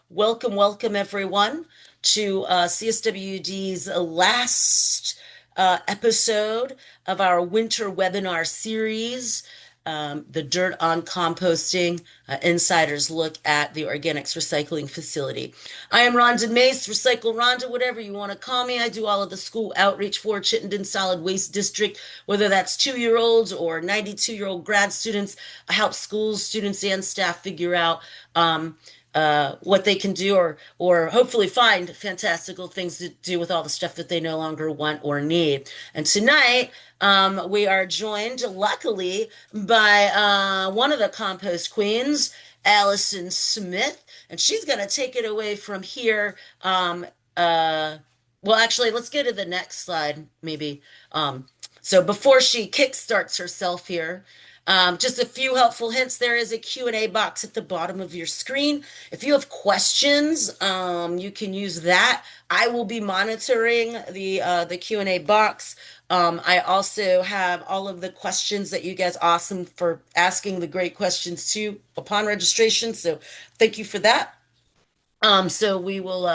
Welcome everyone to CSWD's last episode of our winter webinar series, The Dirt on Composting, Insider's Look at the Organics Recycling Facility. I am Rhonda Mace, Recycle Rhonda, whatever you want to call me. I do all of the school outreach for Chittenden Solid Waste District, whether that's 2-year-olds or 92-year-old grad students. I help schools, students, and staff figure out what they can do or hopefully find fantastical things to do with all the stuff that they no longer want or need. And tonight, we are joined, luckily, by one of the compost queens, Allison Smith, and she's going to take it away from here. Well, actually, let's go to the next slide, maybe. So before she kickstarts herself here, just a few helpful hints. There is a Q&A box at the bottom of your screen. If you have questions, you can use that. I will be monitoring the Q&A box. I also have all of the questions that you guys, awesome for asking the great questions too upon registration. So thank you for that. So we will,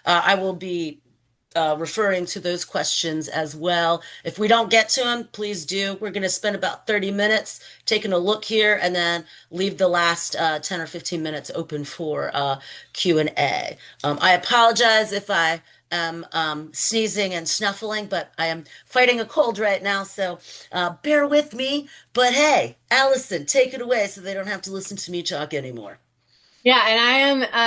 I will be referring to those questions as well. If we don't get to them, please do. We're going to spend about 30 minutes taking a look here and then leave the last 10 or 15 minutes open for Q&A. I apologize if I am sneezing and snuffling, but I am fighting a cold right now, so bear with me. But hey, Allison, take it away so they don't have to listen to me talk anymore. Yeah, and I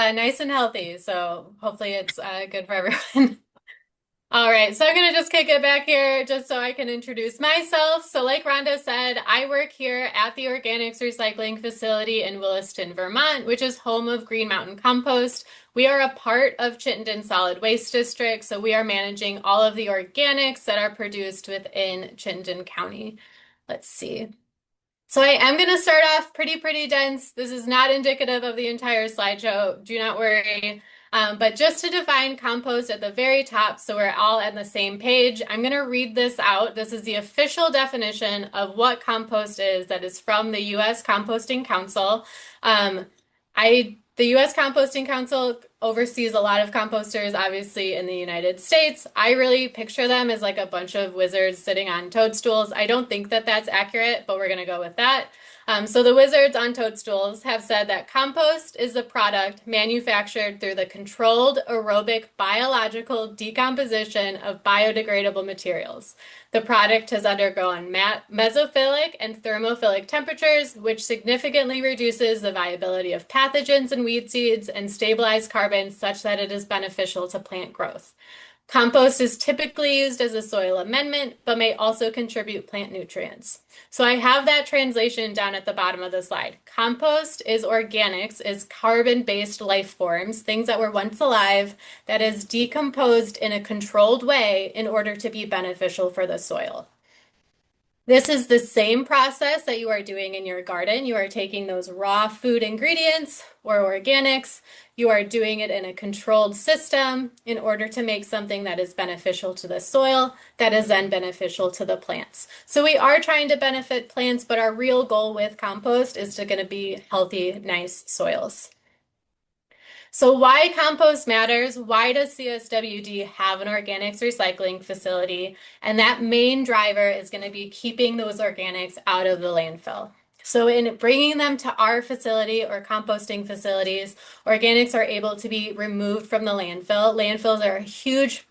am nice and healthy, so hopefully it's good for everyone. All right, so I'm going to just kick it back here just so I can introduce myself. So like Rhonda said, I work here at the Organics Recycling Facility in Williston, Vermont, which is home of Green Mountain Compost. We are a part of Chittenden Solid Waste District, so we are managing all of the organics that are produced within Chittenden County. Let's see. So I am going to start off pretty dense. This is not indicative of the entire slideshow. Do not worry. But just to define compost at the very top, so we're all on the same page, I'm going to read this out. This is the official definition of what compost is that is from the U.S. Composting Council. The U.S. Composting Council oversees a lot of composters, obviously, in the United States. I really picture them as like a bunch of wizards sitting on toadstools. I don't think that that's accurate, but we're going to go with that. So the wizards on toadstools have said that compost is the product manufactured through the controlled aerobic biological decomposition of biodegradable materials. The product has undergone mesophilic and thermophilic temperatures, which significantly reduces the viability of pathogens and weed seeds and stabilize carbon such that it is beneficial to plant growth. Compost is typically used as a soil amendment, but may also contribute plant nutrients. So I have that translation down at the bottom of the slide. Compost is organics, is carbon-based life forms, things that were once alive, that is decomposed in a controlled way in order to be beneficial for the soil. This is the same process that you are doing in your garden. You are taking those raw food ingredients or organics. You are doing it in a controlled system in order to make something that is beneficial to the soil, that is then beneficial to the plants. So we are trying to benefit plants, but our real goal with compost is to gonna be healthy, nice soils. So why compost matters? Why does CSWD have an organics recycling facility? And that main driver is going to be keeping those organics out of the landfill. So in bringing them to our facility or composting facilities, organics are able to be removed from the landfill. Landfills are a huge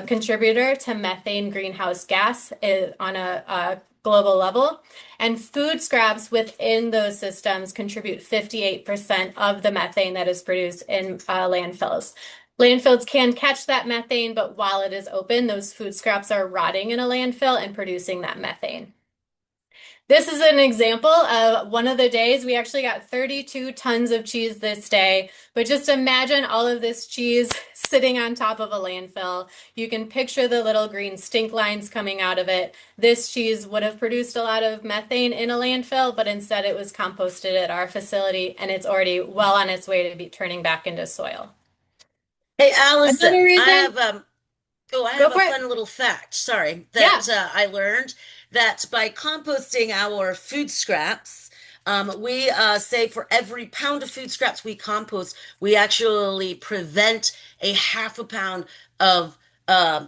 contributor to methane greenhouse gas on a global level. And food scraps within those systems contribute 58% of the methane that is produced in landfills. Landfills can catch that methane, but while it is open, those food scraps are rotting in a landfill and producing that methane. This is an example of one of the days. We actually got 32 tons of cheese this day, but just imagine all of this cheese sitting on top of a landfill. You can picture the little green stink lines coming out of it. This cheese would have produced a lot of methane in a landfill, but instead it was composted at our facility and it's already well on its way to be turning back into soil. Hey, Allison, Another I reason, have I go have a for it. fun little fact, sorry, Yeah. that I learned that by composting our food scraps, We say for every pound of food scraps we compost, we actually prevent a half a pound of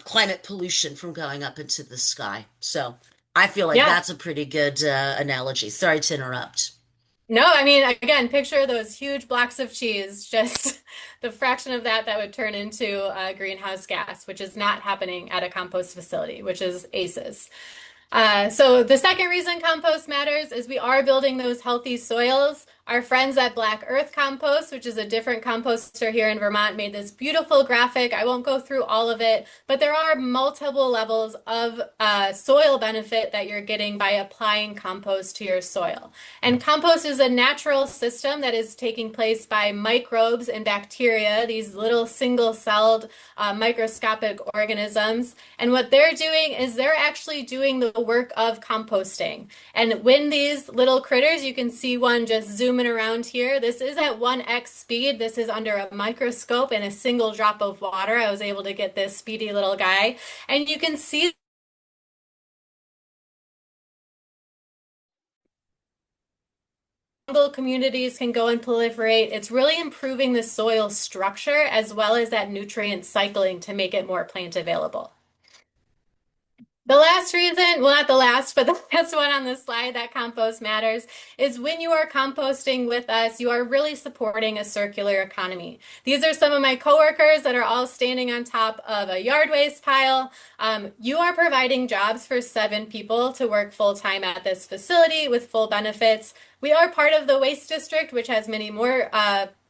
climate pollution from going up into the sky. So I feel like Yeah. that's a pretty good analogy. Sorry to interrupt. No, I mean, again, picture those huge blocks of cheese, just the fraction of that that would turn into greenhouse gas, which is not happening at a compost facility, which is ACEs. So the second reason compost matters is we are building those healthy soils. Our friends at Black Earth Compost, which is a different composter here in Vermont, made this beautiful graphic. I won't go through all of it, but there are multiple levels of soil benefit that you're getting by applying compost to your soil. And compost is a natural system that is taking place by microbes and bacteria, these little single-celled microscopic organisms. And what they're doing is they're actually doing the work of composting. And when these little critters, you can see one just zooming around here. This is at 1x speed. This is under a microscope in a single drop of water. I was able to get this speedy little guy. And you can see fungal communities can go and proliferate. It's really improving the soil structure as well as that nutrient cycling to make it more plant available. The last reason, well, not the last, but the last one on the slide that compost matters is when you are composting with us, you are really supporting a circular economy. These are some of my coworkers that are all standing on top of a yard waste pile. You are providing jobs for 7 people to work full-time at this facility with full benefits. We are part of the waste district, which has many more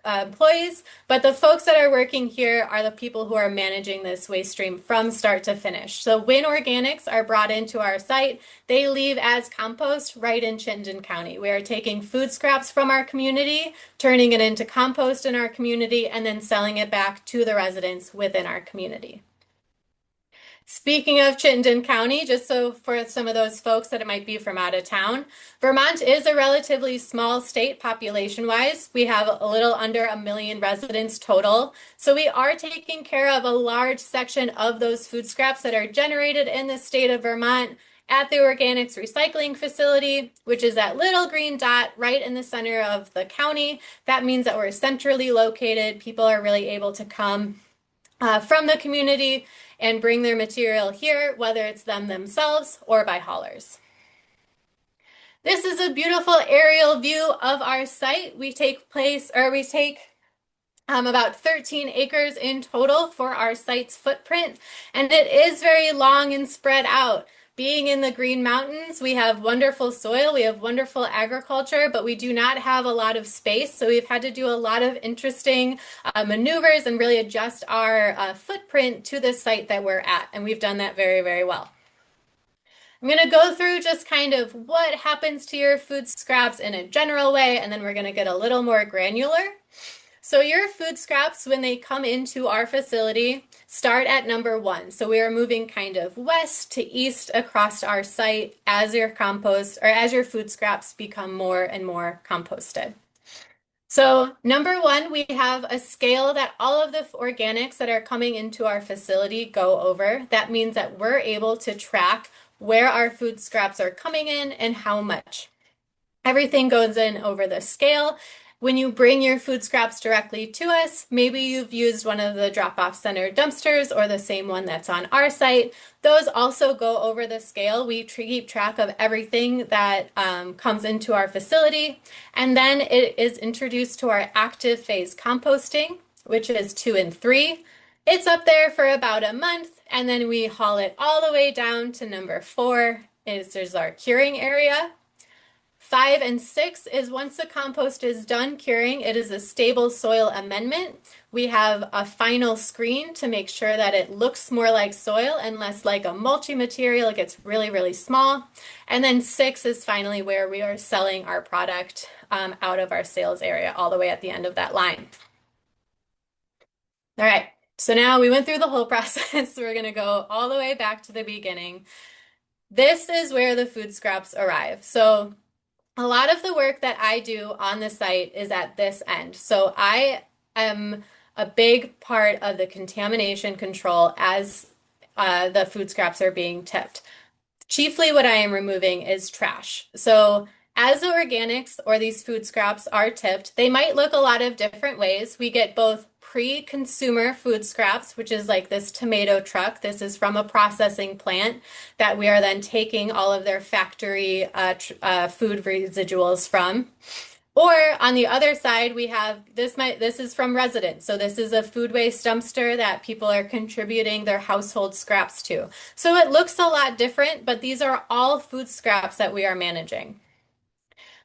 employees, but the folks that are working here are the people who are managing this waste stream from start to finish. So when organics are brought into our site, they leave as compost right in Chittenden County. We are taking food scraps from our community, turning it into compost in our community, and then selling it back to the residents within our community. Speaking of Chittenden County, just so for some of those folks that it might be from out of town, Vermont is a relatively small state population-wise. We have a little under 1 million residents total. So we are taking care of a large section of those food scraps that are generated in the state of Vermont at the organics recycling facility, which is that little green dot right in the center of the county. That means that we're centrally located. People are really able to come from the community and bring their material here, whether it's them themselves or by haulers. This is a beautiful aerial view of our site. We take about 13 acres in total for our site's footprint, and it is very long and spread out. Being in the Green Mountains, we have wonderful soil, we have wonderful agriculture, but we do not have a lot of space, so we've had to do a lot of interesting maneuvers and really adjust our footprint to the site that we're at, and we've done that very, very well. I'm going to go through just kind of what happens to your food scraps in a general way, and then we're going to get a little more granular. So your food scraps, when they come into our facility, start at number 1. So we are moving kind of west to east across our site as your compost or as your food scraps become more and more composted. So number 1, we have a scale that all of the organics that are coming into our facility go over. That means that we're able to track where our food scraps are coming in and how much. Everything goes in over the scale. When you bring your food scraps directly to us, maybe you've used one of the drop-off center dumpsters or the same one that's on our site. Those also go over the scale. We keep track of everything that comes into our facility. And then it is introduced to our active phase composting, which is 2 and 3. It's up there for about a month, and then we haul it all the way down to number 4. There's our curing area. 5 and 6 is once the compost is done curing, it is a stable soil amendment. We have a final screen to make sure that it looks more like soil and less like a mulchy material. It gets really, really small. And then 6 is finally where we are selling our product out of our sales area all the way at the end of that line. All right, so now we went through the whole process. We're going to go all the way back to the beginning. This is where the food scraps arrive. So a lot of the work that I do on the site is at this end. So I am a big part of the contamination control as the food scraps are being tipped. Chiefly what I am removing is trash. So As the organics or these food scraps are tipped, they might look a lot of different ways. We get both pre-consumer food scraps, which is like this tomato truck. This is from a processing plant that we are then taking all of their factory food residuals from. Or on the other side, we have this is from residents. So this is a food waste dumpster that people are contributing their household scraps to. So it looks a lot different, but these are all food scraps that we are managing.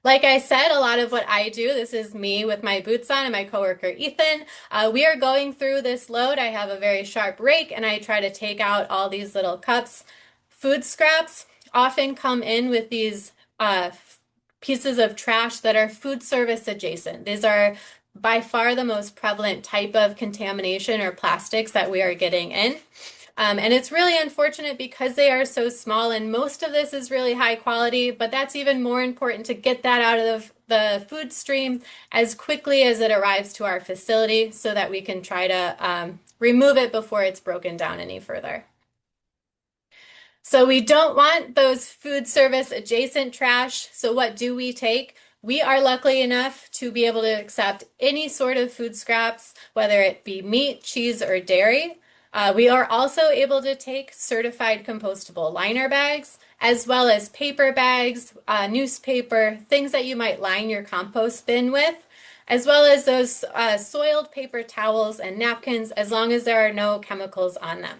Like I said, a lot of what I do, this is me with my boots on and my coworker Ethan. We are going through this load. I have a very sharp rake and I try to take out all these little cups. Food scraps often come in with these pieces of trash that are food service adjacent. These are by far the most prevalent type of contamination or plastics that we are getting in. And it's really unfortunate because they are so small, and most of this is really high quality, but that's even more important to get that out of the food stream as quickly as it arrives to our facility so that we can try to remove it before it's broken down any further. So we don't want those food service adjacent trash. So what do we take? We are lucky enough to be able to accept any sort of food scraps, whether it be meat, cheese, or dairy. We are also able to take certified compostable liner bags, as well as paper bags, newspaper, things that you might line your compost bin with, as well as those soiled paper towels and napkins, as long as there are no chemicals on them.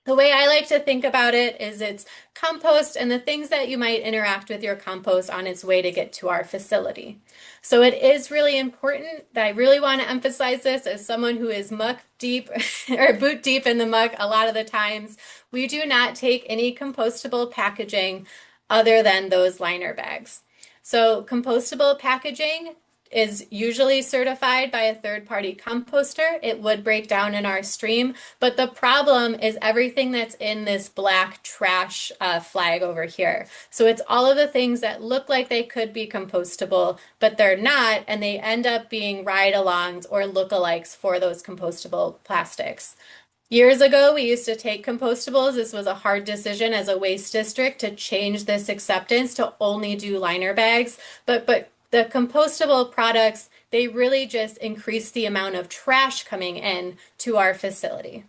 The way I like to think about it is it's compost and the things that you might interact with your compost on its way to get to our facility. So it is really important that I really want to emphasize this as someone who is muck deep or boot deep in the muck a lot of the times. We do not take any compostable packaging other than those liner bags. So compostable packaging is usually certified by a third-party composter. It would break down in our stream, but the problem is everything that's in this black trash flag over here. So it's all of the things that look like they could be compostable, but they're not, and they end up being ride-alongs or lookalikes for those compostable plastics. Years ago, we used to take compostables. This was a hard decision as a waste district to change this acceptance to only do liner bags, but the compostable products, they really just increase the amount of trash coming in to our facility.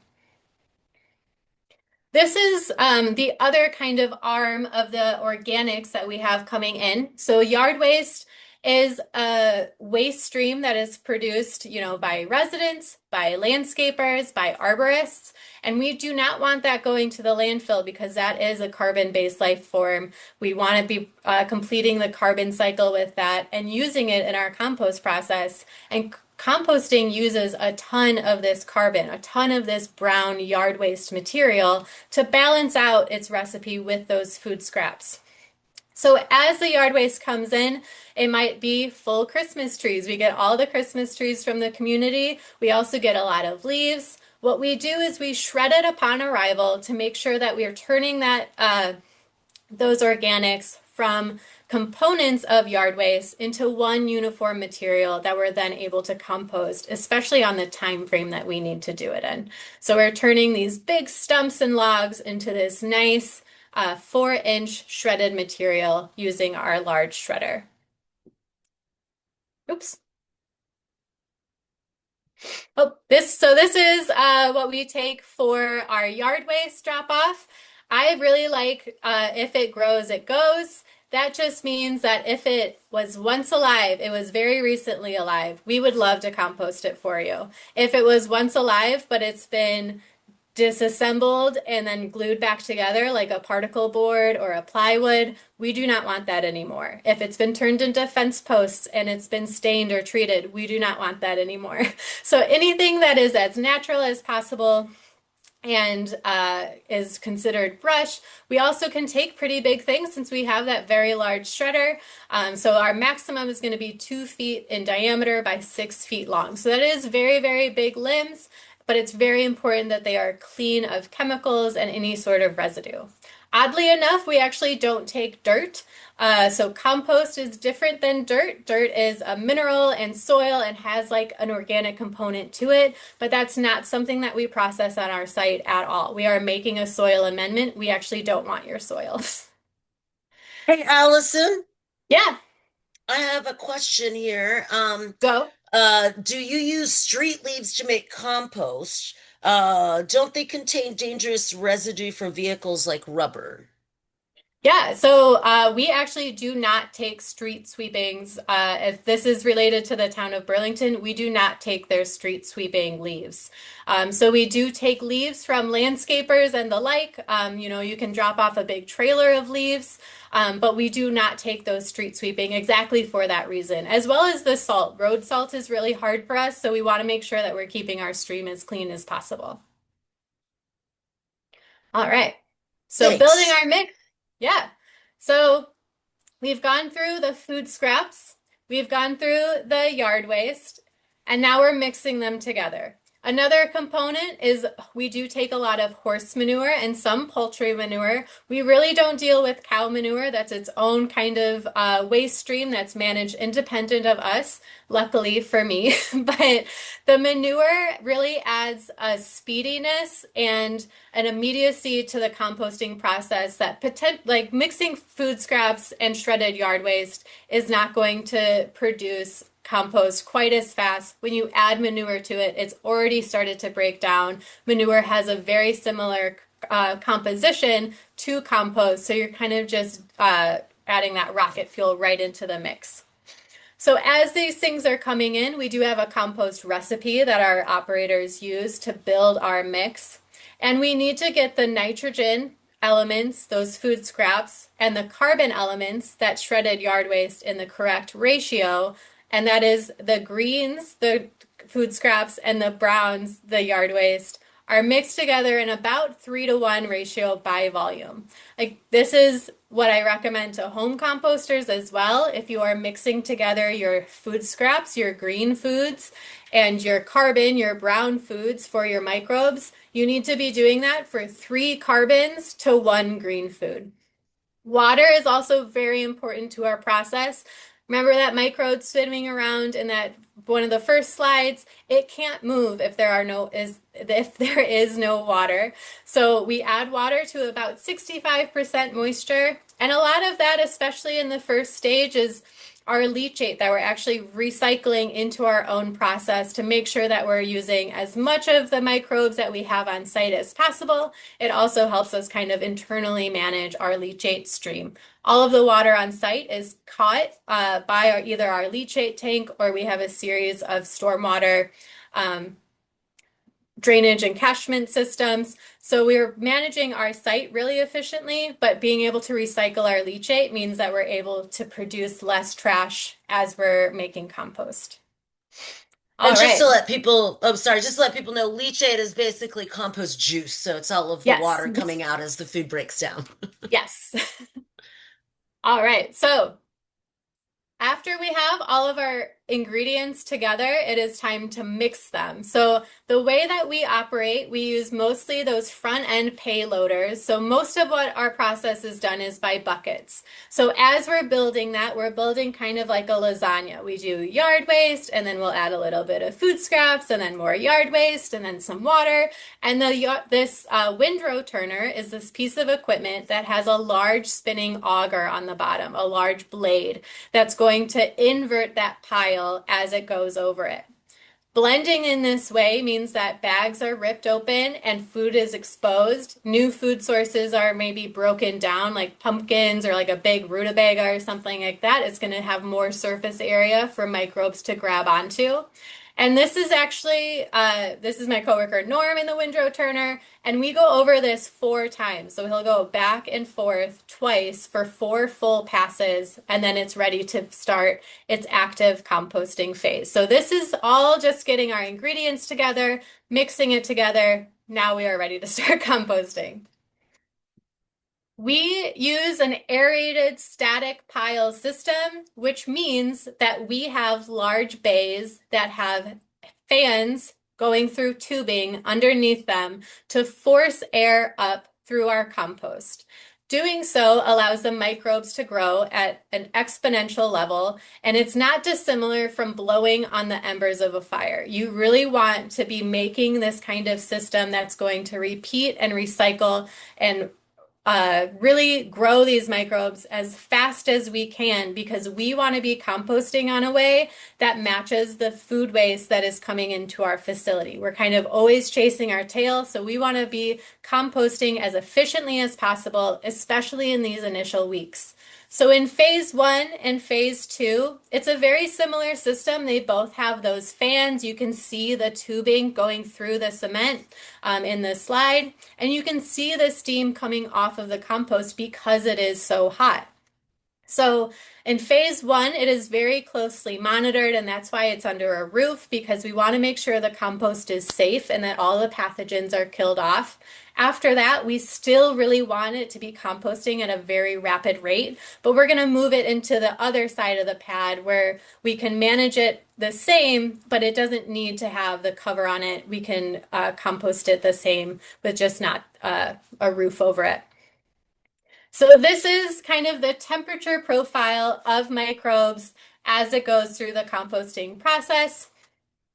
This is the other kind of arm of the organics that we have coming in. So yard waste is a waste stream that is produced, by residents, by landscapers, by arborists, and we do not want that going to the landfill because that is a carbon-based life form. We want to be completing the carbon cycle with that and using it in our compost process. And composting uses a ton of this carbon, a ton of this brown yard waste material to balance out its recipe with those food scraps. So as the yard waste comes in, it might be full Christmas trees. We get all the Christmas trees from the community. We also get a lot of leaves. What we do is we shred it upon arrival to make sure that we are turning those organics from components of yard waste into one uniform material that we're then able to compost, especially on the time frame that we need to do it in. So we're turning these big stumps and logs into this nice 4-inch shredded material using our large shredder. Oops. Oh, this is what we take for our yard waste drop off. I really like if it grows, it goes. That just means that if it was once alive, it was very recently alive, we would love to compost it for you. If it was once alive, but it's been disassembled and then glued back together like a particle board or a plywood, we do not want that anymore. If it's been turned into fence posts and it's been stained or treated, we do not want that anymore. So anything that is as natural as possible and is considered brush. We also can take pretty big things since we have that very large shredder. So our maximum is going to be 2 feet in diameter by 6 feet long. So that is very, very big limbs, but it's very important that they are clean of chemicals and any sort of residue. Oddly enough, we actually don't take dirt. So compost is different than dirt. Dirt is a mineral and soil and has like an organic component to it, but that's not something that we process on our site at all. We are making a soil amendment. We actually don't want your soil. Hey, Allison. Yeah, I have a question here. go. Do you use street leaves to make compost? Don't they contain dangerous residue from vehicles like rubber? Yeah, so we actually do not take street sweepings. If this is related to the town of Burlington, we do not take their street sweeping leaves. So we do take leaves from landscapers and the like. You can drop off a big trailer of leaves, but we do not take those street sweeping exactly for that reason, as well as the salt. Road salt is really hard for us, so we want to make sure that we're keeping our stream as clean as possible. All right. So building Thanks. our mix. Yeah. So we've gone through the food scraps, we've gone through the yard waste, and now we're mixing them together. Another component is we do take a lot of horse manure and some poultry manure. We really don't deal with cow manure. That's its own kind of waste stream that's managed independent of us, luckily for me. But the manure really adds a speediness and an immediacy to the composting process that like mixing food scraps and shredded yard waste is not going to produce compost quite as fast. When you add manure to it, it's already started to break down. Manure has a very similar composition to compost, so you're kind of just adding that rocket fuel right into the mix. So as these things are coming in, we do have a compost recipe that our operators use to build our mix. And we need to get the nitrogen elements, those food scraps, and the carbon elements, that shredded yard waste, in the correct ratio. And that is the greens, the food scraps, and the browns, the yard waste, are mixed together in about 3-to-1 ratio by volume. Like, this is what I recommend to home composters as well. If you are mixing together your food scraps, your green foods, and your carbon, your brown foods for your microbes, you need to be doing that for 3 carbons to 1 green food. Water is also very important to our process. Remember that microbe swimming around in that one of the first slides? It can't move if there is no water. So we add water to about 65% moisture, and a lot of that, especially in the first stage, is our leachate that we're actually recycling into our own process to make sure that we're using as much of the microbes that we have on site as possible. It also helps us kind of internally manage our leachate stream. All of the water on site is caught by either our leachate tank, or we have a series of stormwater drainage and catchment systems. So we're managing our site really efficiently, but being able to recycle our leachate means that we're able to produce less trash as we're making compost. And All just to right. let people, oh, sorry, just to let people know, leachate is basically compost juice. So it's all of the Yes. water coming out as the food breaks down. Yes. All right. So after we have all of our ingredients together, it is time to mix them. So the way that we operate, we use mostly those front end payloaders. So most of what our process is done is by buckets. So as we're building that, we're building kind of like a lasagna. We do yard waste, and then we'll add a little bit of food scraps, and then more yard waste, and then some water. And this windrow turner is this piece of equipment that has a large spinning auger on the bottom, a large blade that's going to invert that pile as it goes over it. Blending in this way means that bags are ripped open and food is exposed. New food sources are maybe broken down, like pumpkins or like a big rutabaga or something like that. It's going to have more surface area for microbes to grab onto. And this is actually, this is my coworker Norm in the windrow turner, and we go over this 4 times. So he'll go back and forth twice for 4 full passes, and then it's ready to start its active composting phase. So this is all just getting our ingredients together, mixing it together. Now we are ready to start composting. We use an aerated static pile system, which means that we have large bays that have fans going through tubing underneath them to force air up through our compost. Doing so allows the microbes to grow at an exponential level, and it's not dissimilar from blowing on the embers of a fire. You really want to be making this kind of system that's going to repeat and recycle and really grow these microbes as fast as we can because we want to be composting on a way that matches the food waste that is coming into our facility. We're kind of always chasing our tail, so we want to be composting as efficiently as possible, especially in these initial weeks. So in phase one and phase two, it's a very similar system. They both have those fans. You can see the tubing going through the cement in the slide, and you can see the steam coming off of the compost because it is so hot. So in phase one, it is very closely monitored, and that's why it's under a roof because we want to make sure the compost is safe and that all the pathogens are killed off. After that, we still really want it to be composting at a very rapid rate, but we're going to move it into the other side of the pad where we can manage it the same, but it doesn't need to have the cover on it. We can compost it the same with just not a roof over it. So this is kind of the temperature profile of microbes as it goes through the composting process.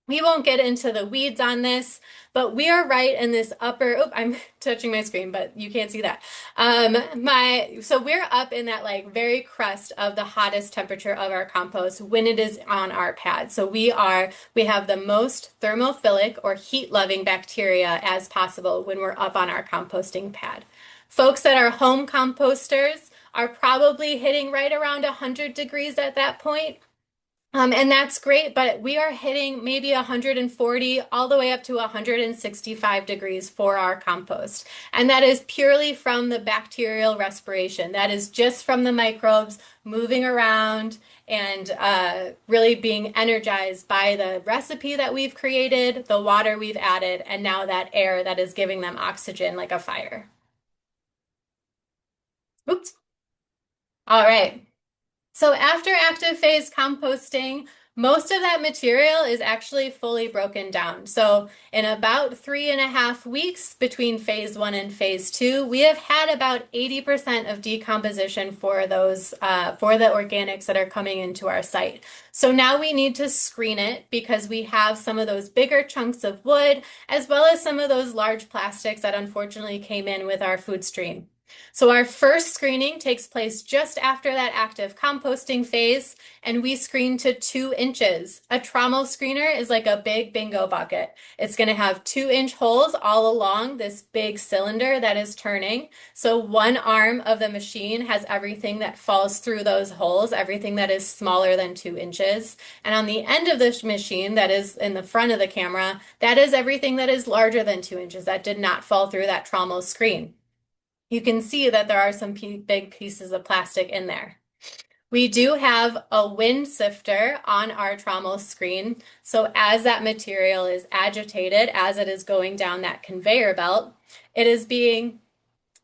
We won't get into the weeds on this, but we are right in this upper, I'm touching my screen, but you can't see that. So we're up in that like very crust of the hottest temperature of our compost when it is on our pad. So we have the most thermophilic or heat-loving bacteria as possible when we're up on our composting pad. Folks that are home composters are probably hitting right around 100 degrees at that point. And that's great, but we are hitting maybe 140 all the way up to 165 degrees for our compost. And that is purely from the bacterial respiration. That is just from the microbes moving around and really being energized by the recipe that we've created, the water we've added, and now that air that is giving them oxygen like a fire. Oops. All right. So after active phase composting, most of that material is actually fully broken down. So in about 3.5 weeks between phase one and phase two, we have had about 80% of decomposition for those for the organics that are coming into our site. So now we need to screen it because we have some of those bigger chunks of wood as well as some of those large plastics that unfortunately came in with our food stream. So our first screening takes place just after that active composting phase, and we screen to 2 inches. A trommel screener is like a big bingo bucket. It's going to have 2-inch holes all along this big cylinder that is turning. So one arm of the machine has everything that falls through those holes, everything that is smaller than 2 inches. And on the end of this machine that is in the front of the camera, that is everything that is larger than 2 inches that did not fall through that trommel screen. You can see that there are some big pieces of plastic in there. We do have a wind sifter on our trommel screen. So as that material is agitated, as it is going down that conveyor belt, it is being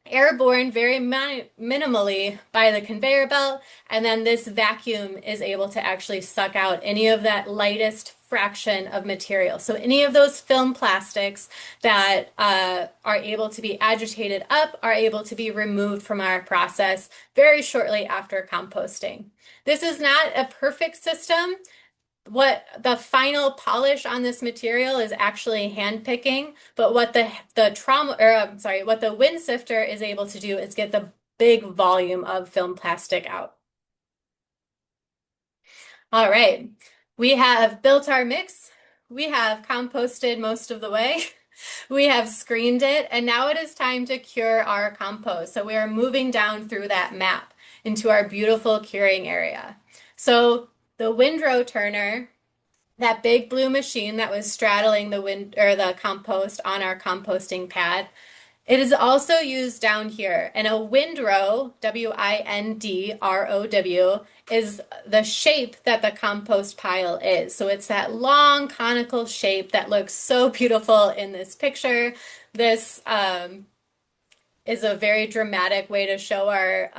airborne very minimally by the conveyor belt, and then this vacuum is able to actually suck out any of that lightest fraction of material. So any of those film plastics that are able to be agitated up are able to be removed from our process very shortly after composting. This is not a perfect system. What the final polish on this material is actually hand picking, but what what the wind sifter is able to do is get the big volume of film plastic out. All right, we have built our mix. We have composted most of the way. We have screened it, and now it is time to cure our compost. So we are moving down through that map into our beautiful curing area. So the windrow turner, that big blue machine that was straddling the compost on our composting pad, it is also used down here. And a windrow, W-I-N-D-R-O-W, is the shape that the compost pile is. So it's that long conical shape that looks so beautiful in this picture. This is a very dramatic way to show our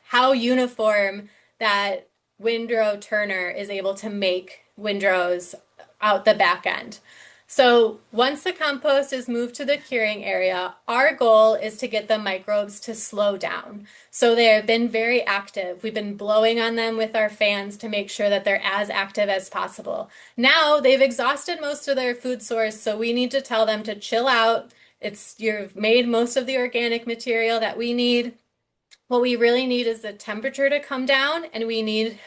how uniform that windrow turner is able to make windrows out the back end. So once the compost is moved to the curing area, our goal is to get the microbes to slow down. So they have been very active. We've been blowing on them with our fans to make sure that they're as active as possible. Now they've exhausted most of their food source, so we need to tell them to chill out, You've made most of the organic material that we need. What we really need is the temperature to come down, and we need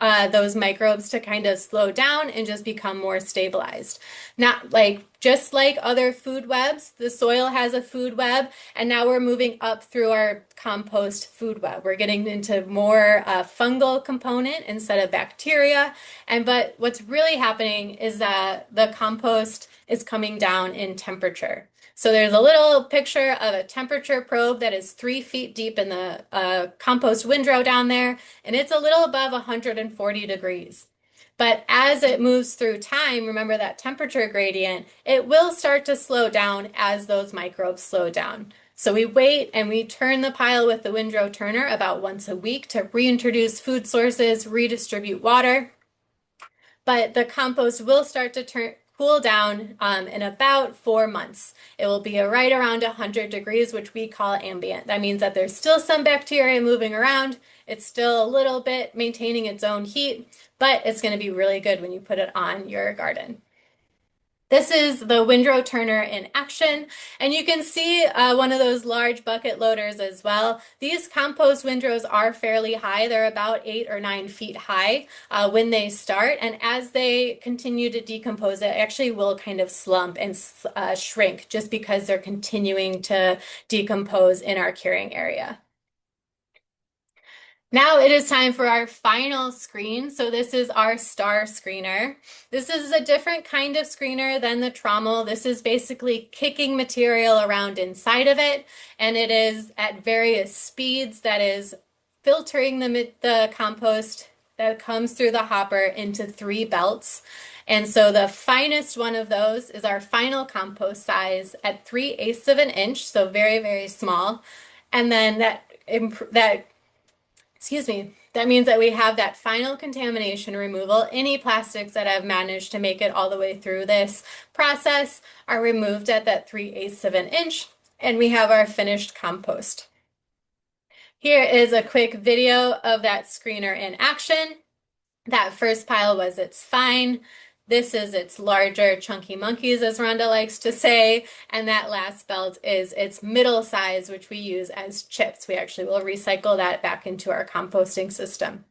those microbes to kind of slow down and just become more stabilized. Not like just like other food webs, the soil has a food web, and now we're moving up through our compost food web. We're getting into more fungal component instead of bacteria. But what's really happening is that the compost is coming down in temperature. So there's a little picture of a temperature probe that is 3 feet deep in the compost windrow down there, and it's a little above 140 degrees. But as it moves through time, remember that temperature gradient, it will start to slow down as those microbes slow down. So we wait and we turn the pile with the windrow turner about once a week to reintroduce food sources, redistribute water. But the compost will start to cool down in about 4 months. It will be right around 100 degrees, which we call ambient. That means that there's still some bacteria moving around. It's still a little bit maintaining its own heat, but it's going to be really good when you put it on your garden. This is the windrow turner in action, and you can see one of those large bucket loaders as well. These compost windrows are fairly high. They're about 8 or 9 feet high when they start, and as they continue to decompose, it actually will kind of slump and shrink just because they're continuing to decompose in our curing area. Now it is time for our final screen. So this is our star screener. This is a different kind of screener than the trommel. This is basically kicking material around inside of it, and it is at various speeds that is filtering the compost that comes through the hopper into 3 belts. And so the finest one of those is our final compost size at 3/8 of an inch, so very, very small. And then that means that we have that final contamination removal. Any plastics that have managed to make it all the way through this process are removed at that 3/8 of an inch, and we have our finished compost. Here is a quick video of that screener in action. That first pile was its fine. This is its larger chunky monkeys, as Rhonda likes to say, and that last belt is its middle size, which we use as chips. We actually will recycle that back into our composting system.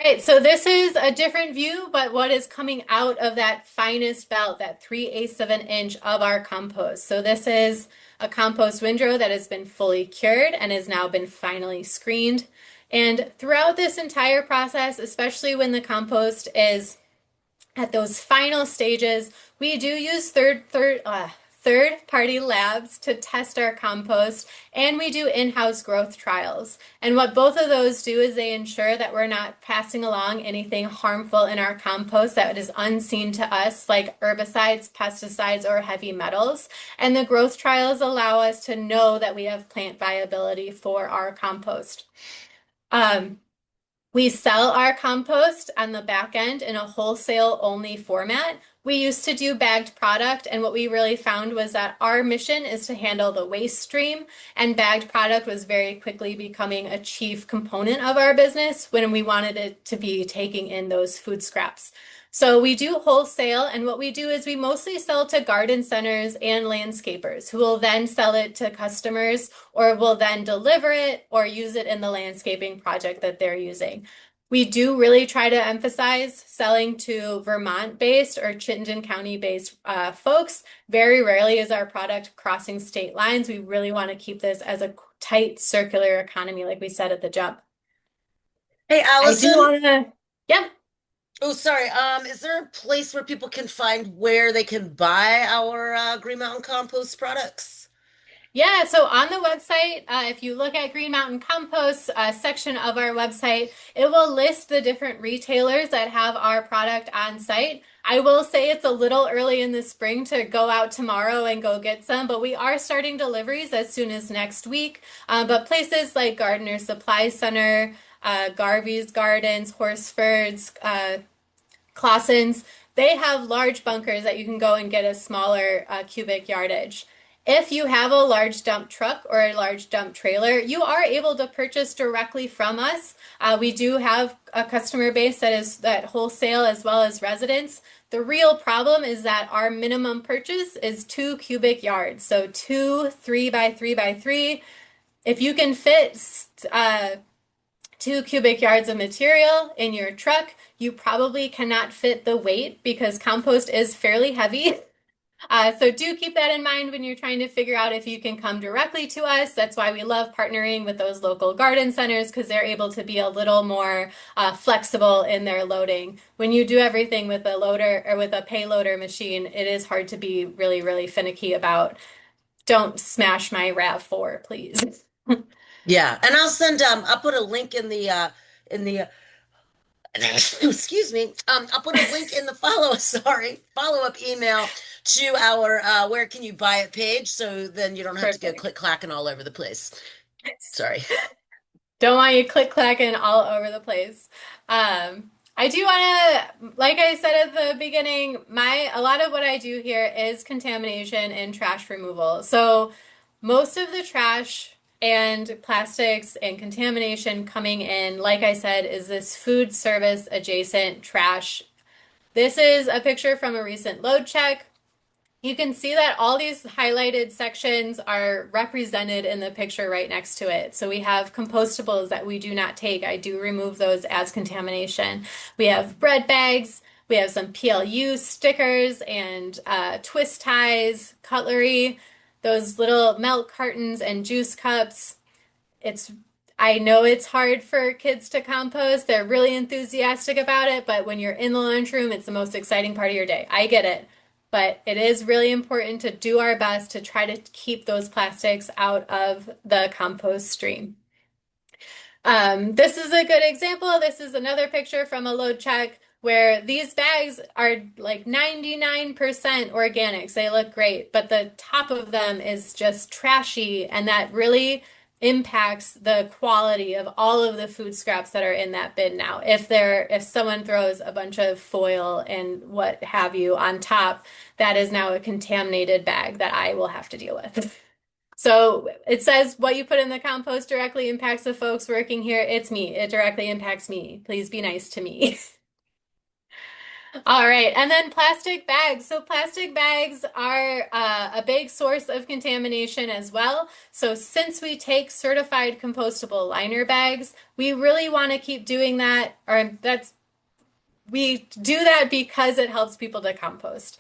All right, so this is a different view, but what is coming out of that finest belt, that 3/8 of an inch of our compost. So this is a compost windrow that has been fully cured and has now been finally screened. And throughout this entire process, especially when the compost is at those final stages, we do use third-party labs to test our compost, and we do in-house growth trials. And what both of those do is they ensure that we're not passing along anything harmful in our compost that is unseen to us, like herbicides, pesticides, or heavy metals. And the growth trials allow us to know that we have plant viability for our compost. We sell our compost on the back end in a wholesale only format. We used to do bagged product, and what we really found was that our mission is to handle the waste stream, and bagged product was very quickly becoming a chief component of our business when we wanted it to be taking in those food scraps. So we do wholesale, and what we do is we mostly sell to garden centers and landscapers who will then sell it to customers or will then deliver it or use it in the landscaping project that they're using. We do really try to emphasize selling to Vermont-based or Chittenden County-based folks. Very rarely is our product crossing state lines. We really want to keep this as a tight circular economy, like we said at the jump. Hey, I do Allison. want to, yeah. Oh, sorry. Is there a place where people can find where they can buy our Green Mountain Compost products? Yeah, so on the website, if you look at Green Mountain Compost section of our website, it will list the different retailers that have our product on site. I will say it's a little early in the spring to go out tomorrow and go get some, but we are starting deliveries as soon as next week. But places like Gardener Supply Center, Garvey's Gardens, Horsford's, Clausen's, they have large bunkers that you can go and get a smaller cubic yardage. If you have a large dump truck or a large dump trailer, you are able to purchase directly from us. We do have a customer base that is that wholesale as well as residents. The real problem is that our minimum purchase is 2 cubic yards. So 2 3 by 3 by 3. If you can fit 2 cubic yards of material in your truck, you probably cannot fit the weight because compost is fairly heavy. So do keep that in mind when you're trying to figure out if you can come directly to us. That's why we love partnering with those local garden centers because they're able to be a little more flexible in their loading. When you do everything with a loader or with a payloader machine, it is hard to be really, really finicky about don't smash my RAV4, please. Yeah, and I'll put a link in the excuse me. I'll put a link in the follow-up email to our where can you buy it page, so then you don't have to go Perfect. click clacking all over the place. Sorry. Don't want you click clacking all over the place. I do want to, like I said at the beginning, a lot of what I do here is contamination and trash removal. So most of the trash and plastics and contamination coming in, like I said, is this food service adjacent trash. This is a picture from a recent load check. You can see that all these highlighted sections are represented in the picture right next to it. So we have compostables that we do not take. I do remove those as contamination. We have bread bags. We have some PLU stickers and twist ties, cutlery, those little milk cartons and juice cups. It's I know it's hard for kids to compost. They're really enthusiastic about it, but when you're in the lunchroom, it's the most exciting part of your day. I get it. But it is really important to do our best to try to keep those plastics out of the compost stream. This is a good example. This is another picture from a load check where these bags are like 99% organics. They look great, but the top of them is just trashy, and that really impacts the quality of all of the food scraps that are in that bin now. If someone throws a bunch of foil and what have you on top, that is now a contaminated bag that I will have to deal with. So it says what you put in the compost directly impacts the folks working here. It's me. It directly impacts me. Please be nice to me. All right, and then plastic bags. So plastic bags are a big source of contamination as well. So since we take certified compostable liner bags, we really want to keep doing that, we do that because it helps people to compost.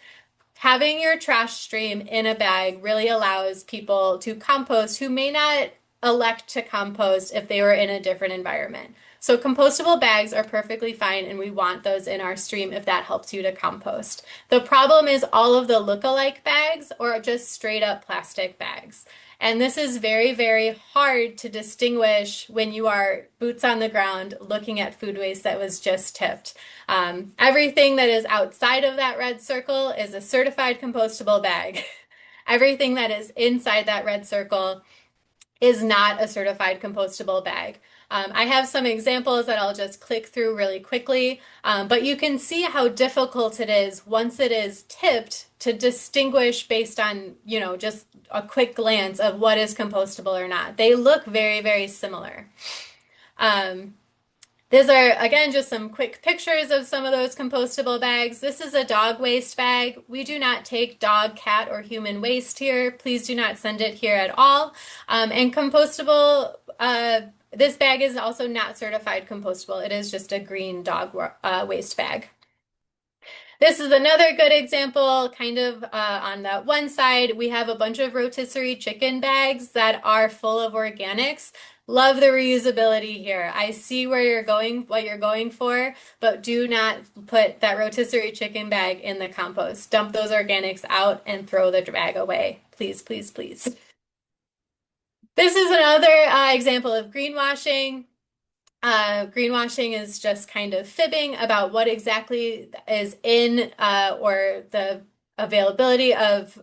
Having your trash stream in a bag really allows people to compost who may not elect to compost if they were in a different environment. So compostable bags are perfectly fine, and we want those in our stream if that helps you to compost. The problem is all of the look-alike bags or just straight up plastic bags. And this is very, very hard to distinguish when you are boots on the ground looking at food waste that was just tipped. Everything that is outside of that red circle is a certified compostable bag. Everything that is inside that red circle is not a certified compostable bag. I have some examples that I'll just click through really quickly, but you can see how difficult it is once it is tipped to distinguish based on, just a quick glance of what is compostable or not. They look very, very similar. These are, again, just some quick pictures of some of those compostable bags. This is a dog waste bag. We do not take dog, cat, or human waste here. Please do not send it here at all. And compostable, this bag is also not certified compostable. It is just a green dog waste bag. This is another good example, kind of on that one side, we have a bunch of rotisserie chicken bags that are full of organics. Love the reusability here. I see where you're going, what you're going for, but do not put that rotisserie chicken bag in the compost. Dump those organics out and throw the bag away. Please, please, please. This is another example of greenwashing. Greenwashing is just kind of fibbing about what exactly is in or the availability of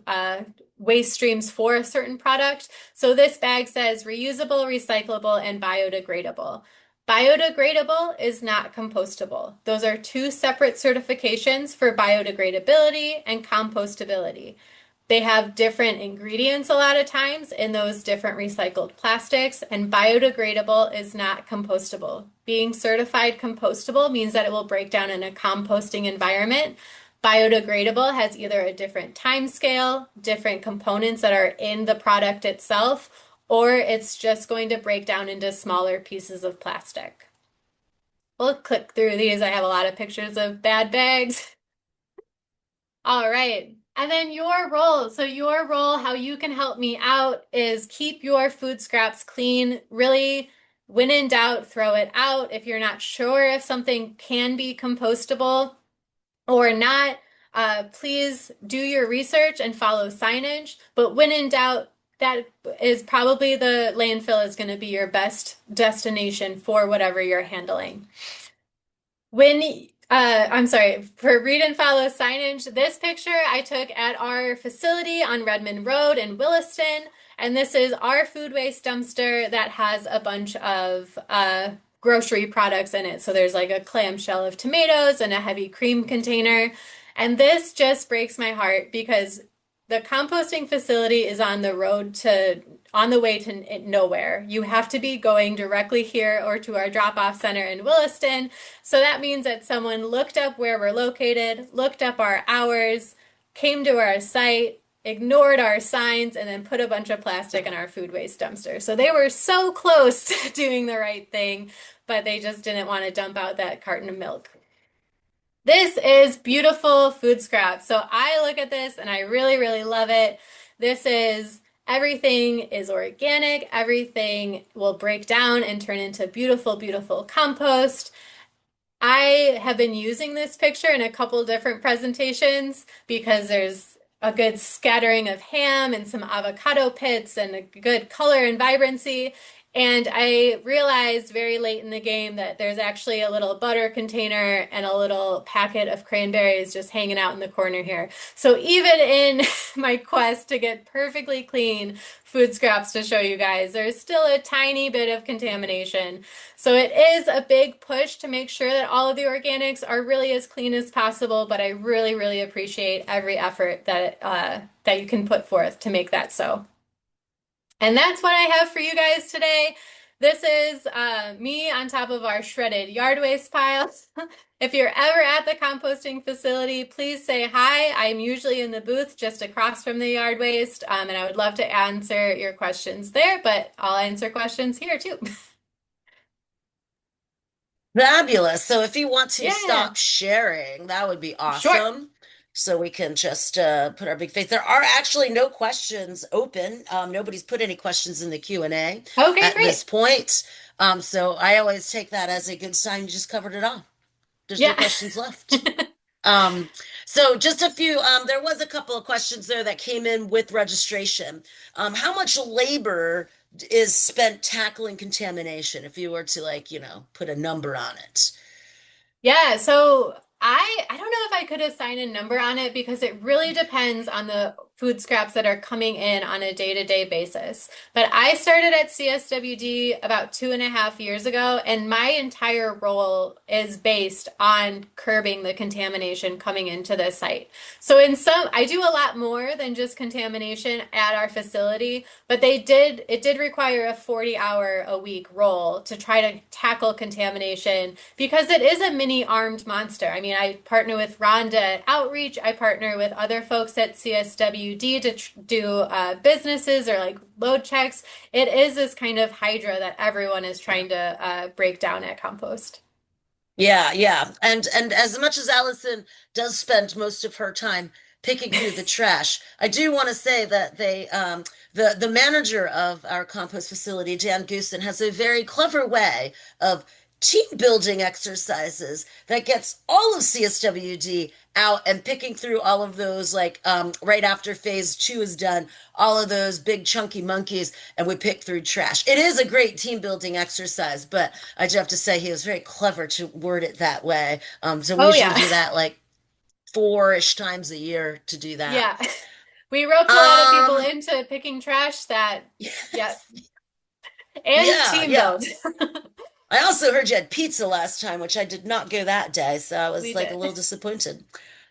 waste streams for a certain product. So this bag says reusable, recyclable, and biodegradable. Biodegradable is not compostable. Those are two separate certifications for biodegradability and compostability. They have different ingredients a lot of times in those different recycled plastics, and biodegradable is not compostable. Being certified compostable means that it will break down in a composting environment. Biodegradable has either a different time scale, different components that are in the product itself, or it's just going to break down into smaller pieces of plastic. We'll click through these. I have a lot of pictures of bad bags. All right. And then your role. So, your role, how you can help me out is keep your food scraps clean. Really, when in doubt, throw it out. If you're not sure if something can be compostable or not, please do your research and follow signage. But when in doubt, that is probably the landfill is going to be your best destination for whatever you're handling. I'm sorry, for read and follow signage, this picture I took at our facility on Redmond Road in Williston, and this is our food waste dumpster that has a bunch of grocery products in it. So there's like a clamshell of tomatoes and a heavy cream container. And this just breaks my heart because the composting facility is on the way to nowhere. You have to be going directly here or to our drop-off center in Williston. So that means that someone looked up where we're located, looked up our hours, came to our site, ignored our signs, and then put a bunch of plastic in our food waste dumpster. So they were so close to doing the right thing, but they just didn't want to dump out that carton of milk. This is beautiful food scraps. So I look at this and I really, really love it. This is everything is organic. Everything will break down and turn into beautiful, beautiful compost. I have been using this picture in a couple different presentations because there's a good scattering of ham and some avocado pits and a good color and vibrancy. And I realized very late in the game that there's actually a little butter container and a little packet of cranberries just hanging out in the corner here. So even in my quest to get perfectly clean food scraps to show you guys, there's still a tiny bit of contamination. So it is a big push to make sure that all of the organics are really as clean as possible, but I really, really appreciate every effort that you can put forth to make that so. And that's what I have for you guys today. This is me on top of our shredded yard waste pile. If you're ever at the composting facility, please say hi. I'm usually in the booth just across from the yard waste, and I would love to answer your questions there, but I'll answer questions here too. Fabulous. So if you want to Yeah, stop sharing, that would be sure. awesome. So we can just put our big face. There are actually no questions open. Nobody's put any questions in the Q&A Okay, at this great. point. So I always take that as a good sign. You just covered it all. There's no Yeah. questions left. Um, so just a few, there was a couple of questions there that came in with registration. How much labor is spent tackling contamination if you were to like, put a number on it? Yeah, so I don't know if I could assign a number on it because it really depends on the food scraps that are coming in on a day-to-day basis. But I started at CSWD about 2.5 years ago, and my entire role is based on curbing the contamination coming into the site. So I do a lot more than just contamination at our facility, but it did require a 40-hour a week role to try to tackle contamination because it is a mini armed monster. I mean, I partner with Rhonda at Outreach. I partner with other folks at CSWD to do businesses or like load checks. It is this kind of hydra that everyone is trying to break down at Compost. Yeah, yeah. And as much as Allison does spend most of her time picking through the trash, I do want to say that the manager of our compost facility, Jan Goosen, has a very clever way of team building exercises that gets all of CSWD out and picking through all of those like right after phase 2 is done, all of those big chunky monkeys, and we pick through trash. It is a great team building exercise, but I do have to say he was very clever to word it that way. So we Oh usually yeah. do that like four-ish times a year to do that. Yeah. We roped a lot of people Um, into picking trash that, yeah, and yeah, team yeah. build. I also heard you had pizza last time, which I did not go that day, so I was We like a did. little disappointed.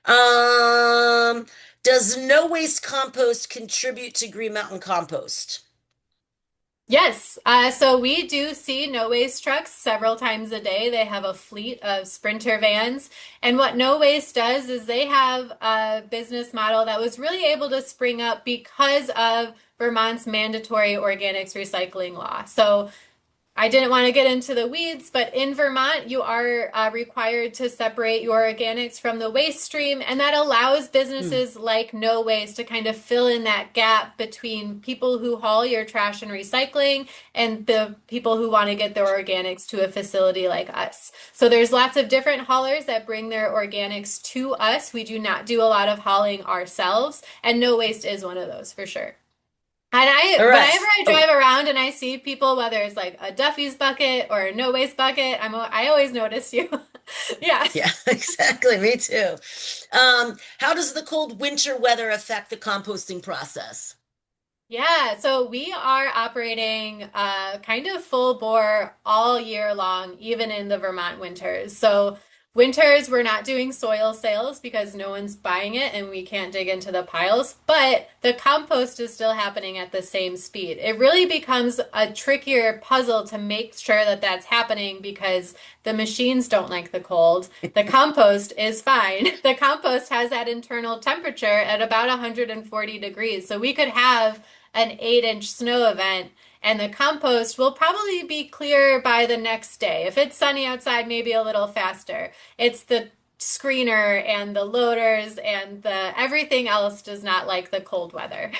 Um, Does no waste compost contribute to Green Mountain Compost? Yes, so we do see no waste trucks several times a day. They have a fleet of Sprinter vans. And what no waste does is they have a business model that was really able to spring up because of Vermont's mandatory organics recycling law. So I didn't want to get into the weeds, but in Vermont, you are required to separate your organics from the waste stream, and that allows Hmm. businesses like No Waste to kind of fill in that gap between people who haul your trash and recycling and the people who want to get their organics to a facility like us. So there's lots of different haulers that bring their organics to us. We do not do a lot of hauling ourselves, and No Waste is one of those for sure. And All right. whenever I drive around and I see people, whether it's like a Duffy's bucket or a no waste bucket, I always notice you. Yeah. Yeah, exactly. Me too. How does the cold winter weather affect the composting process? Yeah, so we are operating kind of full bore all year long, even in the Vermont winters. So winters, we're not doing soil sales because no one's buying it and we can't dig into the piles, but the compost is still happening at the same speed. It really becomes a trickier puzzle to make sure that that's happening because the machines don't like the cold. The compost is fine. The compost has that internal temperature at about 140 degrees. So we could have an 8-inch snow event, and the compost will probably be clear by the next day. If it's sunny outside, maybe a little faster. It's the screener and the loaders and the everything else does not like the cold weather.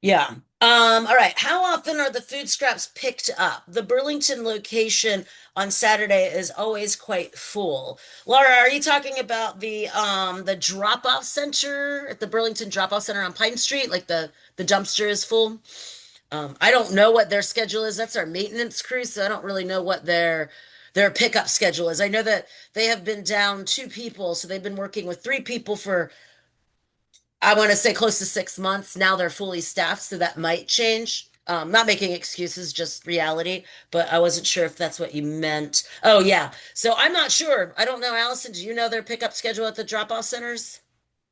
Yeah. All right. How often are the food scraps picked up? The Burlington location on Saturday is always quite full. Laura, are you talking about the drop-off center at the Burlington drop-off center on Pine Street? Like the dumpster is full? I don't know what their schedule is. That's our maintenance crew, so I don't really know what their pickup schedule is. I know that they have been down two people, so they've been working with three people for I want to say close to 6 months. Now they're fully staffed, so that might change. Not making excuses, just reality, but I wasn't sure if that's what you meant. Oh, yeah. So I'm not sure. I don't know, Allison, do you know their pickup schedule at the drop-off centers?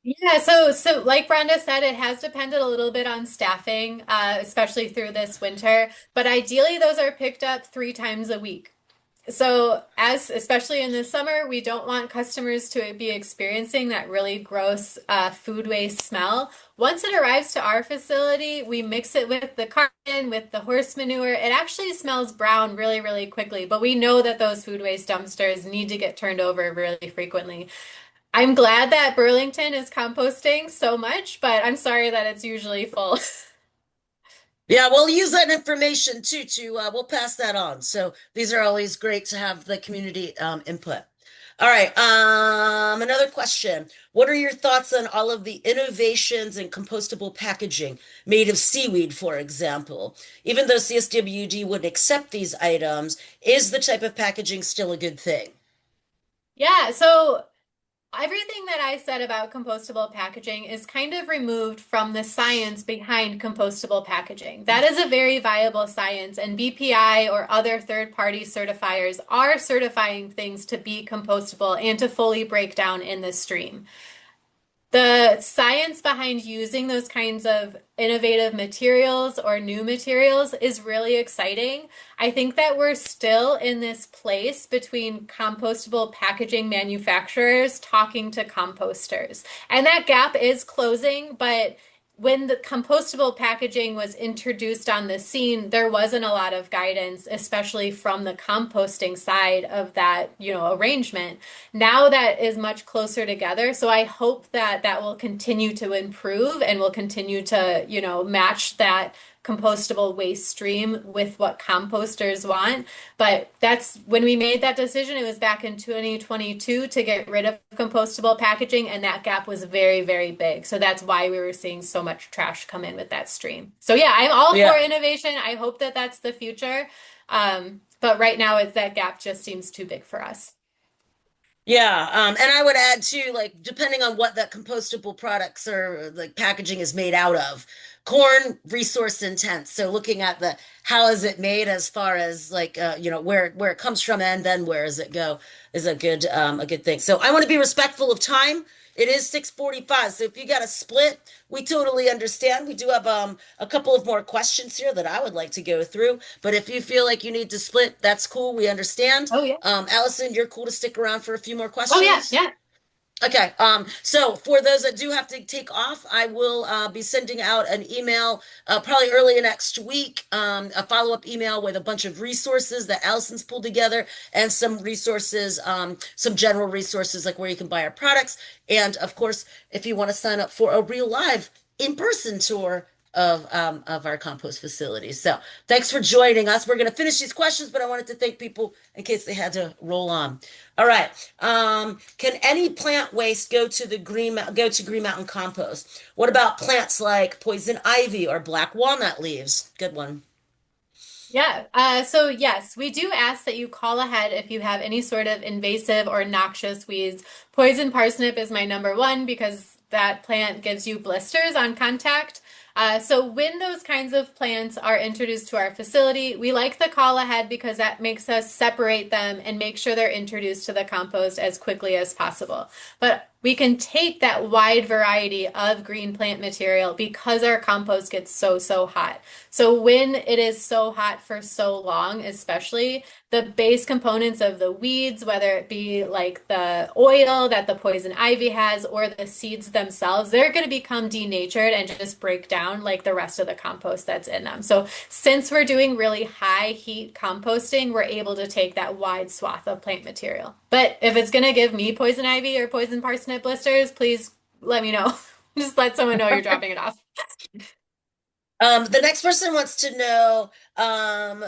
Yeah, so like Brenda said, it has depended a little bit on staffing, especially through this winter. But ideally, those are picked up 3 times a week. So, as especially in the summer, we don't want customers to be experiencing that really gross food waste smell. Once it arrives to our facility, we mix it with the carbon, with the horse manure. It actually smells brown really, really quickly, but we know that those food waste dumpsters need to get turned over really frequently. I'm glad that Burlington is composting so much, but I'm sorry that it's usually full. Yeah, we'll use that information too to we'll pass that on. So these are always great to have the community input. All right, another question. What are your thoughts on all of the innovations in compostable packaging made of seaweed, for example? Even though CSWD would accept these items, is the type of packaging still a good thing? Yeah, so everything that I said about compostable packaging is kind of removed from the science behind compostable packaging. That is a very viable science, and BPI or other third-party certifiers are certifying things to be compostable and to fully break down in the stream. The science behind using those kinds of innovative materials or new materials is really exciting. I think that we're still in this place between compostable packaging manufacturers talking to composters. And that gap is closing, but when the compostable packaging was introduced on the scene, there wasn't a lot of guidance, especially from the composting side of that, arrangement. Now that is much closer together. So I hope that that will continue to improve and will continue to, match that compostable waste stream with what composters want. But that's when we made that decision, it was back in 2022 to get rid of compostable packaging, and that gap was very, very big. So that's why we were seeing so much trash come in with that stream. So yeah, I'm all for Yeah. innovation. I hope that that's the future. But right now, it's that gap just seems too big for us. Yeah, and I would add too, like depending on what that compostable products or like packaging is made out of, corn resource intense. So looking at the how is it made as far as like where it comes from and then where does it go is a good thing. So I want to be respectful of time. It is 6:45. So if you got a split, we totally understand. We do have a couple of more questions here that I would like to go through. But if you feel like you need to split, that's cool. We understand. Oh yeah. Allison, you're cool to stick around for a few more Oh yeah, questions? yeah. Okay, so for those that do have to take off, I will be sending out an email probably early next week, a follow-up email with a bunch of resources that Allison's pulled together and some resources, some general resources like where you can buy our products. And of course, if you want to sign up for a real live in-person tour of our compost facility. So thanks for joining us. We're going to finish these questions, but I wanted to thank people in case they had to roll on. All right. Can any plant waste go to Green Mountain Compost? What about plants like poison ivy or black walnut leaves? Good one. Yeah, so yes, we do ask that you call ahead if you have any sort of invasive or noxious weeds. Poison parsnip is my number one because that plant gives you blisters on contact. So when those kinds of plants are introduced to our facility, we like the call ahead because that makes us separate them and make sure they're introduced to the compost as quickly as possible. But we can take that wide variety of green plant material because our compost gets so hot. So when it is so hot for so long, especially the base components of the weeds, whether it be like the oil that the poison ivy has or the seeds themselves, they're going to become denatured and just break down like the rest of the compost that's in them. So since we're doing really high heat composting, we're able to take that wide swath of plant material. But if it's going to give me poison ivy or poison parsnip blisters, please let me know. Just let someone know you're dropping it off. The next person wants to know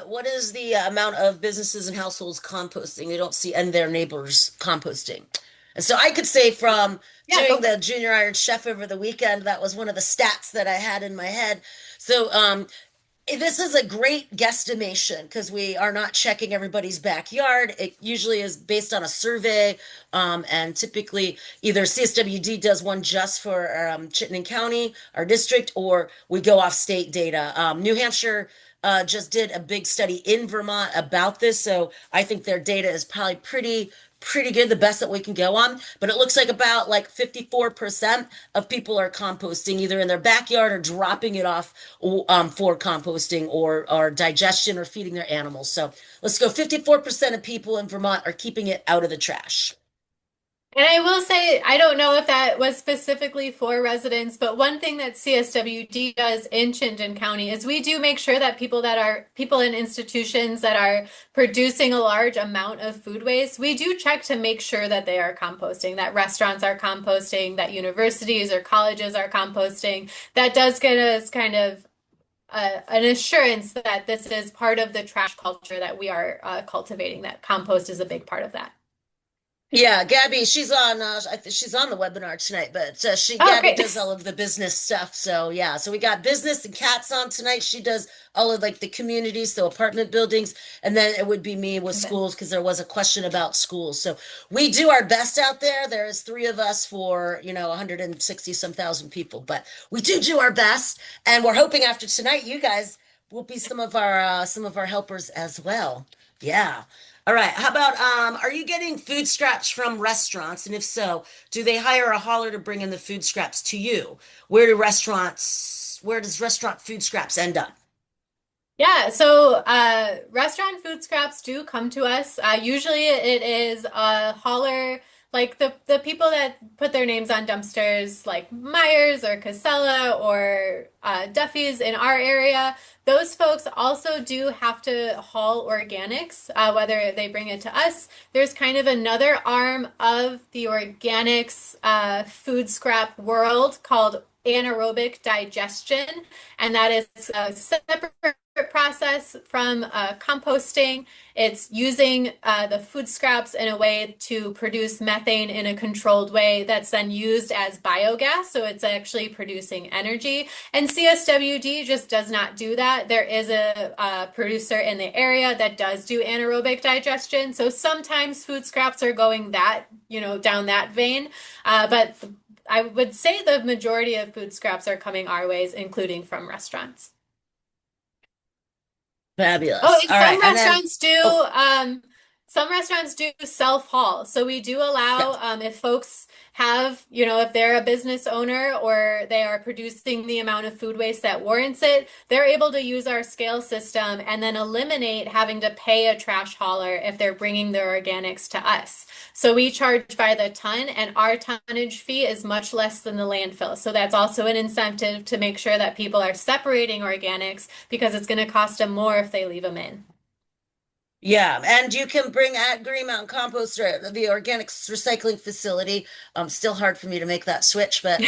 what is the amount of businesses and households composting they don't see and their neighbors composting. And so I could say from Yeah, go doing for the it. Junior Iron Chef over the weekend, that was one of the stats that I had in my head. So this is a great guesstimation because we are not checking everybody's backyard. It usually is based on a survey, and typically either CSWD does one just for Chittenden County, our district, or we go off state data. New Hampshire just did a big study in Vermont about this, so I think their data is probably pretty good, the best that we can go on. But it looks like about like 54% of people are composting either in their backyard or dropping it off for composting or digestion or feeding their animals. So let's go 54% of people in Vermont are keeping it out of the trash. And I will say, I don't know if that was specifically for residents, but one thing that CSWD does in Chittenden County is we do make sure that people in institutions that are producing a large amount of food waste, we do check to make sure that they are composting, that restaurants are composting, that universities or colleges are composting. That does get us kind of an assurance that this is part of the trash culture that we are cultivating, that compost is a big part of that. Yeah, Gabby, she's on. She's on the webinar tonight, but Oh, Gabby great. does all of the business stuff. So yeah, so we got business and cats on tonight. She does all of like the communities, so apartment buildings, and then it would be me with Okay. schools because there was a question about schools. So we do our best out there. There's three of us for 160 some thousand people, but we do our best, and we're hoping after tonight you guys will be some of our helpers as well. Yeah. All right. How about are you getting food scraps from restaurants? And if so, do they hire a hauler to bring in the food scraps to you? Where does restaurant food scraps end up? Yeah, so restaurant food scraps do come to us. Usually it is a hauler, like the people that put their names on dumpsters, like Myers or Casella or Duffy's in our area. Those folks also do have to haul organics, whether they bring it to us. There's kind of another arm of the organics food scrap world called anaerobic digestion, and that is a separate process from composting. It's using the food scraps in a way to produce methane in a controlled way that's then used as biogas. So it's actually producing energy. And CSWD just does not do that. There is a producer in the area that does do anaerobic digestion. So sometimes food scraps are going that, down that vein. But I would say the majority of food scraps are coming our ways, including from restaurants. Oh, Fabulous. and All right. some And then, restaurants do oh, Some restaurants do self-haul. So we do allow, Yes. if folks have, if they're a business owner or they are producing the amount of food waste that warrants it, they're able to use our scale system and then eliminate having to pay a trash hauler if they're bringing their organics to us. So we charge by the ton, and our tonnage fee is much less than the landfill. So that's also an incentive to make sure that people are separating organics because it's going to cost them more if they leave them in. Yeah, and you can bring at Green Mountain Compost or the organics recycling facility. Still hard for me to make that switch, but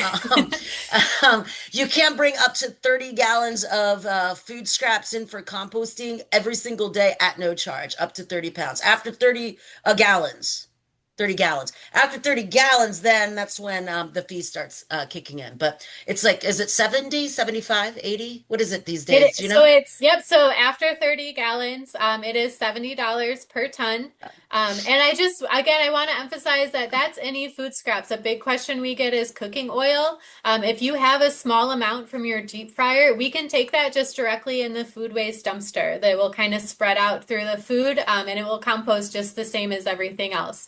you can bring up to 30 gallons of food scraps in for composting every single day at no charge, up to 30 pounds. After 30 gallons, 30 gallons. After 30 gallons, then that's when the fee starts kicking in. But it's like, is it 70, 75, 80? What is it these days? Do you So know? it's, yep. So after 30 gallons, it is $70 per ton. And again, I want to emphasize that that's any food scraps. A big question we get is cooking oil. If you have a small amount from your deep fryer, we can take that just directly in the food waste dumpster that will kind of spread out through the food, and it will compost just the same as everything else.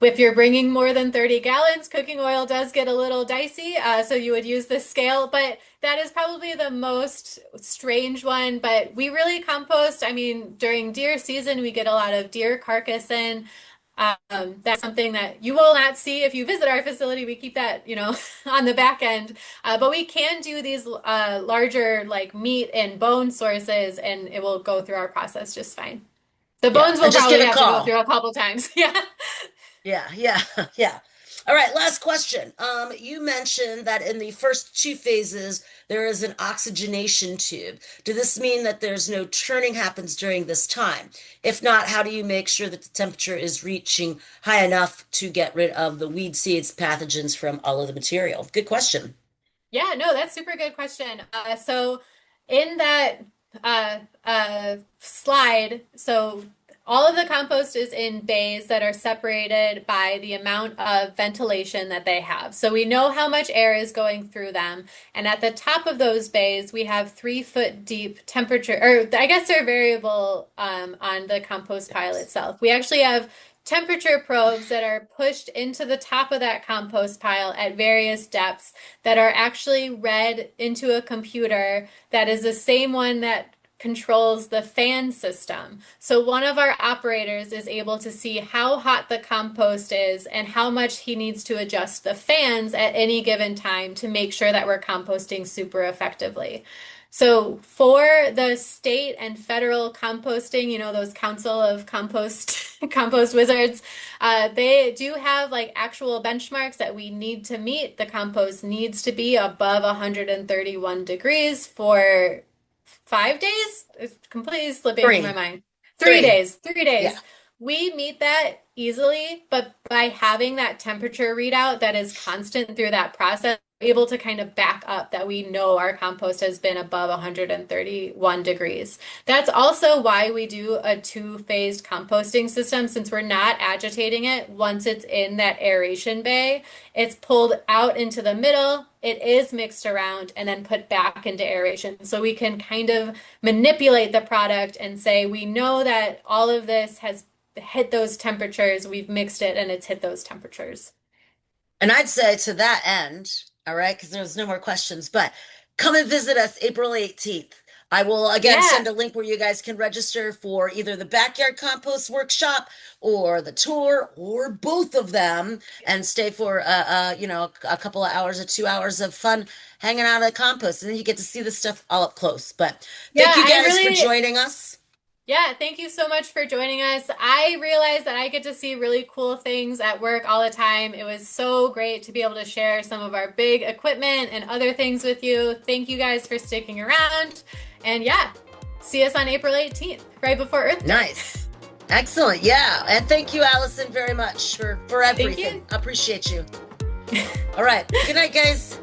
If you're bringing more than 30 gallons, cooking oil does get a little dicey, so you would use this scale, but that is probably the most strange one. But we really compost. I mean, during deer season, we get a lot of deer carcass in. That's something that you will not see if you visit our facility. We keep that, on the back end. But we can do these larger, like meat and bone sources, and it will go through our process just fine. The Yeah, bones and will just give probably a have to go call. through a couple times. Yeah. Yeah, yeah, yeah. All right, last question. You mentioned that in the first two phases, there is an oxygenation tube. Does this mean that there's no churning happens during this time? If not, how do you make sure that the temperature is reaching high enough to get rid of the weed seeds, pathogens from all of the material? Good question. Yeah, no, that's super good question. So in that slide, so all of the compost is in bays that are separated by the amount of ventilation that they have. So we know how much air is going through them. And at the top of those bays, we have 3 foot deep temperature, or I guess they're variable on the compost pile Yes. itself. We actually have temperature probes that are pushed into the top of that compost pile at various depths that are actually read into a computer that is the same one that controls the fan system. So one of our operators is able to see how hot the compost is and how much he needs to adjust the fans at any given time to make sure that we're composting super effectively. So for the state and federal composting, those Council of Compost compost wizards, they do have like actual benchmarks that we need to meet. The compost needs to be above 131 degrees for 5 days. It's completely slipping my Three, mind. Three three. days, three Yeah. days. We meet that easily, but by having that temperature readout that is constant through that process, we're able to kind of back up that we know our compost has been above 131 degrees. That's also why we do a two-phased composting system, since we're not agitating it once it's in that aeration bay. It's pulled out into the middle, it is mixed around, and then put back into aeration. So we can kind of manipulate the product and say, we know that all of this has hit those temperatures, we've mixed it, and it's hit those temperatures. And I'd say to that end, all right, because there's no more questions, but come and visit us April 18th. I will again Yeah. send a link where you guys can register for either the backyard compost workshop or the tour or both of them and stay for a couple of hours or 2 hours of fun hanging out at compost. And then you get to see the stuff all up close. But Yeah, thank you guys for joining us. yeah, thank you so much for joining us. I realize that I get to see really cool things at work all the time. It was so great to be able to share some of our big equipment and other things with you. Thank you guys for sticking around. And yeah, see us on April 18th, right before Earth Day. Nice. Excellent. Yeah. And thank you, Allison, very much for Thank everything. you. Appreciate you. All right. Good night, guys.